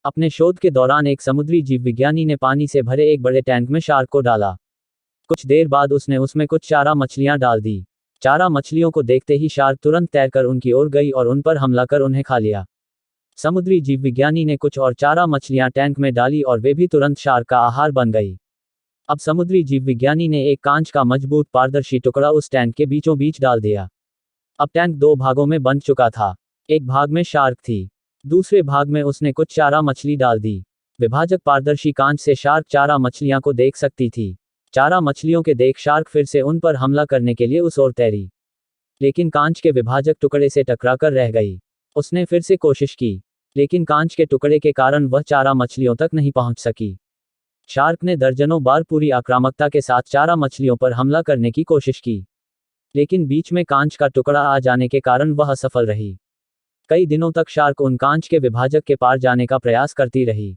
अपने शोध के दौरान एक समुद्री जीव विज्ञानी ने पानी से भरे एक बड़े टैंक में शार्क को डाला। कुछ देर बाद उसने उसमें कुछ चारा मछलियां डाल दी। चारा मछलियों को देखते ही शार्क तुरंत तैरकर उनकी ओर गई और उन पर हमला कर उन्हें खा लिया। समुद्री जीव विज्ञानी ने कुछ और चारा मछलियां टैंक में डाली और वे भी तुरंत शार्क का आहार बन गई। अब समुद्री जीव विज्ञानी ने एक कांच का मजबूत पारदर्शी टुकड़ा उस टैंक के बीचों बीच डाल दिया। अब टैंक दो भागों में बंट चुका था। एक भाग में शार्क थी, दूसरे भाग में उसने कुछ चारा मछली डाल दी। विभाजक पारदर्शी कांच से शार्क चारा मछलियां को देख सकती थी। चारा मछलियों के देख शार्क फिर से उन पर हमला करने के लिए उस ओर तैरी, लेकिन कांच के विभाजक टुकड़े से टकराकर रह गई। उसने फिर से कोशिश की, लेकिन कांच के टुकड़े के कारण वह चारा मछलियों तक नहीं पहुंच सकी। शार्क ने दर्जनों बार पूरी आक्रामकता के साथ चारा मछलियों पर हमला करने की कोशिश की, लेकिन बीच में कांच का टुकड़ा आ जाने के कारण वह असफल रही। कई दिनों तक शार्क उन कांच के विभाजक के पार जाने का प्रयास करती रही,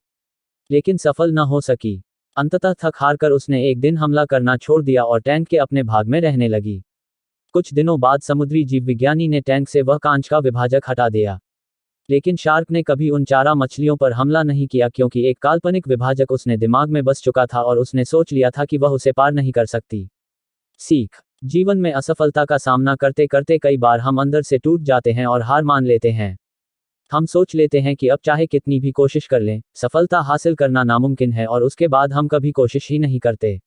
लेकिन सफल न हो सकी। अंततः थक हारकर उसने एक दिन हमला करना छोड़ दिया और टैंक के अपने भाग में रहने लगी। कुछ दिनों बाद समुद्री जीव विज्ञानी ने टैंक से वह कांच का विभाजक हटा दिया, लेकिन शार्क ने कभी उन चारा मछलियों पर हमला नहीं किया क्योंकि एक काल्पनिक विभाजक उसने दिमाग में बस चुका था और उसने सोच लिया था कि वह उसे पार नहीं कर सकती। सीख: जीवन में असफलता का सामना करते करते कई बार हम अंदर से टूट जाते हैं और हार मान लेते हैं। हम सोच लेते हैं कि अब चाहे कितनी भी कोशिश कर लें, सफलता हासिल करना नामुमकिन है और उसके बाद हम कभी कोशिश ही नहीं करते,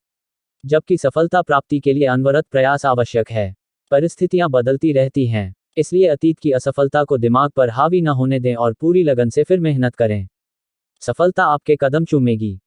जबकि सफलता प्राप्ति के लिए अनवरत प्रयास आवश्यक है। परिस्थितियां बदलती रहती हैं, इसलिए अतीत की असफलता को दिमाग पर हावी न होने दें और पूरी लगन से फिर मेहनत करें। सफलता आपके कदम चूमेगी।